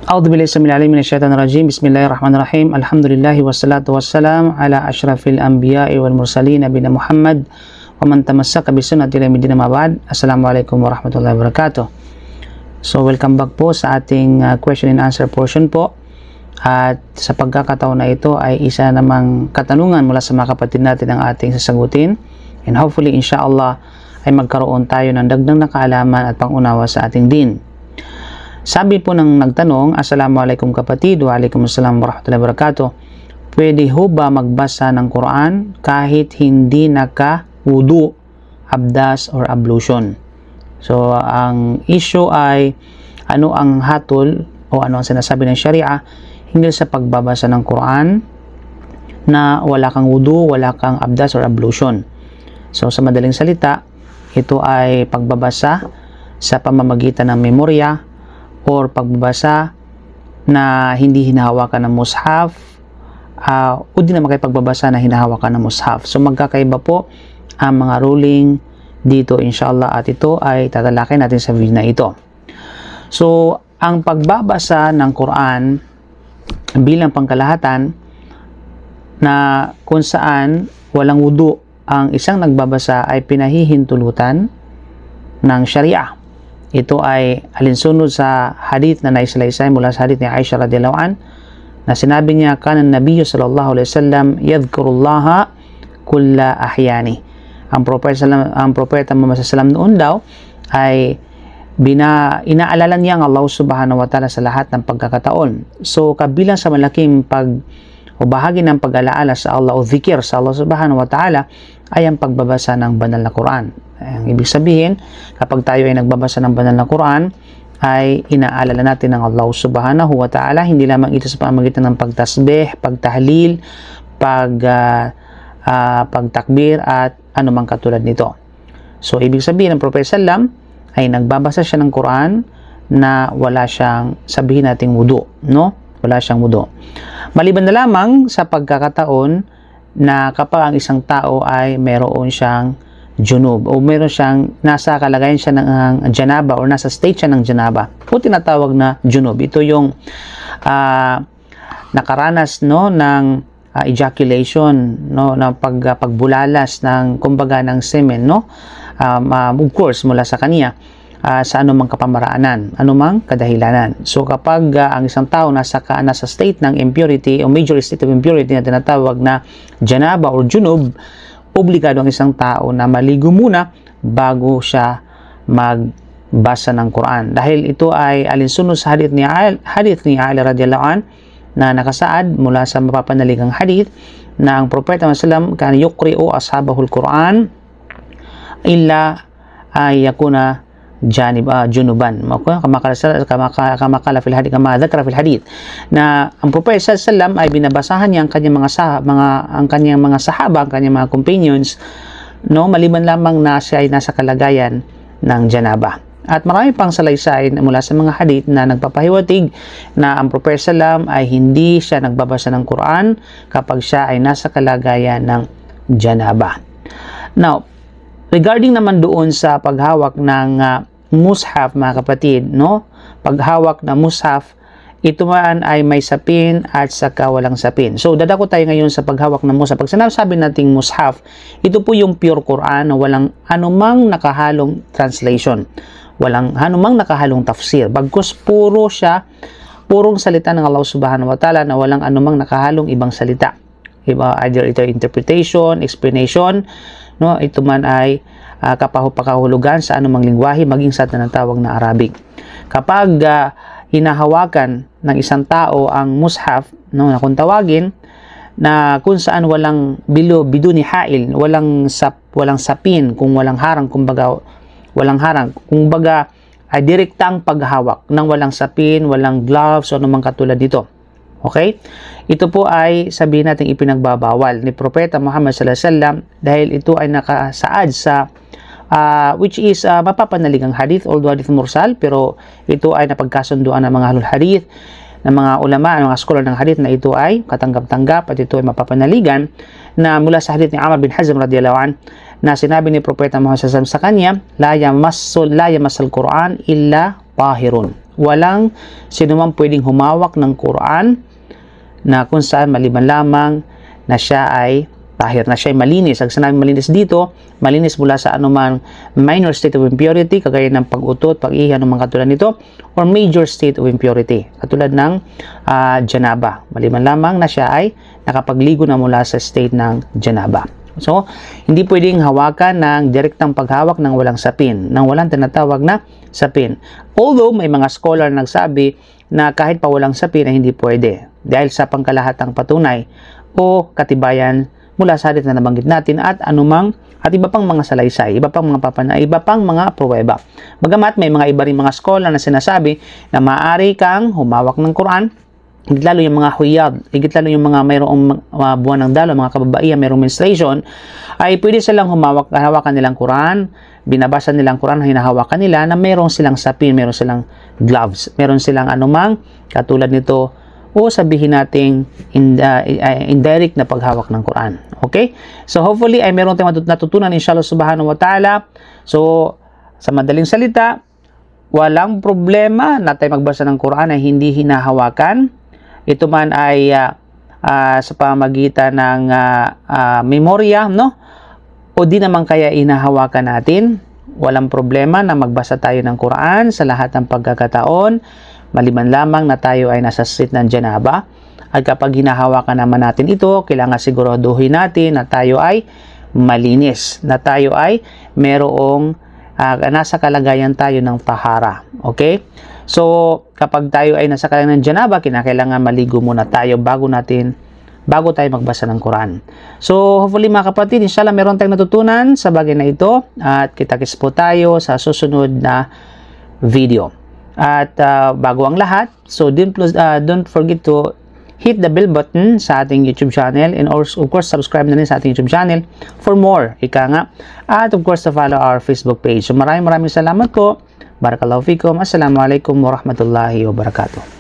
A'udzu billahi samil alim minasyaitonir rajim. Bismillahirrahmanirrahim. Alhamdulillahi wassalatu wassalam ala asyrafil anbiya'i wal mursalin nabiyina Muhammad wa man tamassaka bi sunnati ila yaumil ma ba'd. Assalamualaikum warahmatullahi wabarakatuh. So welcome back po sa ating question and answer portion po. At sa pagkakataon na ito ay isa namang katanungan mula sa mga kapatid natin ang ating sasagutin. And hopefully inshallah ay magkaroon tayo ng dagdag na kaalaman at pangunawa sa ating din. Sabi po ng nagtanong, Assalamualaikum kapatid, wa alaikumussalam warahmatullahi wabarakatuh. Pwede ho ba magbasa ng Quran kahit hindi naka-wudu, abdas, or ablution? So, ang issue ay ano ang hatol o ano ang sinasabi ng Sharia hinggil sa pagbabasa ng Quran na wala kang wudu, wala kang abdas or ablution. So, sa madaling salita, ito ay pagbabasa sa pamamagitan ng memorya or pagbabasa na hindi hinahawakan ng mushaf o di naman kayo pagbabasa na hinahawakan ng mushaf. So magkakaiba po ang mga ruling dito inshallah at ito ay tatalakayin natin sa video na ito. So ang pagbabasa ng Quran bilang pangkalahatan na kung saan walang wudu ang isang nagbabasa ay pinahihintulutan ng Sharia. Ito ay alinsunod sa hadith na naisalaysay mula sa hadith ni Aisha radhiyallahu an na sinabi niya, kana nabiyyu sallallahu alaihi wasallam yadhkurullaha kulla ahyani. Ang propeta Muhammad sallallahu noon daw ay inaalala niya ang Allah subhanahu wa ta'ala sa lahat ng pagkakataon. So kabilang sa malaking bahagi ng pag-alaala sa Allah o dhikr sa Allah subhanahu wa ta'ala ay ang pagbabasa ng banal na Quran. Ang ibig sabihin, kapag tayo ay nagbabasa ng banal na Quran, ay inaalala natin ang Allah subhanahu wa ta'ala, hindi lamang ito sa pamamagitan ng pagtasbih, pagtahlil, pagtakbir at anumang katulad nito. So, ibig sabihin ng Prophet Sallam ay nagbabasa siya ng Quran na wala siyang sabihin nating wudu, no? Wala siyang wudu. Maliban na lamang sa pagkakataon na kapag ang isang tao ay meron siyang junub o meron siyang nasa kalagayan siya ng janaba o nasa state siya ng janaba o tinatawag na junub. Ito yung nakaranas no ng ejaculation no na pagbulalas ng kumbaga ng semen no of course mula sa kanya sa anumang kapamaraanan, anumang kadahilanan. So kapag ang isang tao nasa state ng impurity o major state of impurity na tinatawag na janaba or junub, obligado ang isang tao na maligo muna bago siya magbasa ng Quran. Dahil ito ay alinsunod sa hadith ni Ali radhiyallahu an na nakasaad mula sa mapapanaligang hadith na ang propeta sallam kana yuqri'u ashabahul Quran illa ay yakuna junuban. Kamakala fil hadith, kama dhakara fil hadith, na ang propeta sallam ay binabasahan niya ang kanyang mga sahaba, ang kanyang mga companions, no, maliban lamang na siya ay nasa kalagayan ng janaba. At marami pang salaysay mula sa mga hadith na nagpapahiwatig na ang propeta sallam ay hindi siya nagbabasa ng Quran kapag siya ay nasa kalagayan ng janaba. Now, regarding naman doon sa paghawak ng mushaf, mga kapatid, no? Paghawak ng mushaf, ito man ay may sapin at saka walang sapin. So, dadako tayo ngayon sa paghawak ng mushaf. Pag sinasabi nating mushaf, ito po yung pure Quran na walang anumang nakahalong translation. Walang anumang nakahalong tafsir. Bagkus purong salita ng Allah subhanahu wa ta'ala na walang anumang nakahalong ibang salita. Either ito interpretation, explanation, no, ito man ay pakahulugan sa anumang lingwahe, maging sa tinatawag na Arabic. Kapag hinahawakan ng isang tao ang mushaf, no, na kung tawagin, na kung saan walang biduni hail, walang sapin, kung walang harang, kumbaga ay direktang paghawak ng walang sapin, walang gloves o anumang katulad dito. Okay? Ito po ay sabihin natin ipinagbabawal ni Propeta Muhammad sallallahu alaihi wasallam dahil ito ay nakasaad sa which is mapapanaligang hadith, although hadith mursal, pero ito ay napagkasunduan ng mga ahlul hadith, ng mga ulama, ng mga scholar ng hadith na ito ay katanggap-tanggap at ito ay mapapanaligan na mula sa hadith ni Amr bin Hazm radhiyallahu an na sinabi ni Propeta Muhammad sallallahu alaihi wasallam sa kanya, la yamassul Quran illa tahirun. Walang sinumang pwedeng humawak ng Quran na kung saan maliban lamang na siya ay tahir, na siya ay malinis. Ang sinabing malinis dito, malinis mula sa anumang minor state of impurity, kagaya ng pag-utot, pag-ihi, anumang katulad nito, or major state of impurity, katulad ng janaba. Maliban lamang na siya ay nakapagligo na mula sa state ng janaba. So, hindi pwedeng hawakan ng direktang paghawak ng walang sapin, ng walang tinatawag na sapin. Although, may mga scholar na nagsabi na kahit pa walang sapin ay hindi pwede dahil sa pangkalahatang patunay o katibayan mula sa hadith na nabanggit natin at iba pang mga salaysay, iba pang mga pruweba. Bagamat may mga iba ring mga scholar na sinasabi na maaari kang humawak ng Quran, higit lalo yung mga huyad, higit lalo yung mga mayroong buwan ng dalo, mga kababaihan, mayroong menstruation, ay pwede silang hawakan nilang Quran, binabasa nilang Quran, hinahawakan nila na mayroong silang sapin, mayroong silang gloves, mayroong silang anumang katulad nito, o sabihin nating indirect na paghawak ng Quran. Okay? So hopefully ay meron tayong natutunan inshallah subhanahu wa ta'ala. So sa madaling salita, walang problema na tayo magbasa ng Quran ay hindi hinahawakan. Ito man ay sa pamagitan ng memorya, no? O di naman kaya hinahawakan natin. Walang problema na magbasa tayo ng Quran sa lahat ng pagkakataon, maliban lamang na tayo ay nasa state ng janaba. At kapag hinahawakan naman natin ito, kailangan siguraduhin natin na tayo ay malinis, na tayo ay merong nasa kalagayan tayo ng tahara. Okay? So, kapag tayo ay nasa kalagayan ng janaba, kinakailangan maligo muna tayo bago tayo magbasa ng Quran. So, hopefully mga kapatid, inshallah meron tayong natutunan sa bagay na ito at kita-kits po tayo sa susunod na video. At bago ang lahat, so don't forget to hit the bell button sa ating YouTube channel and of course subscribe na rin sa ating YouTube channel for more, ika nga. At of course to follow our Facebook page. So maraming salamat po. Barakallahu fikum. Assalamualaikum warahmatullahi wabarakatuh.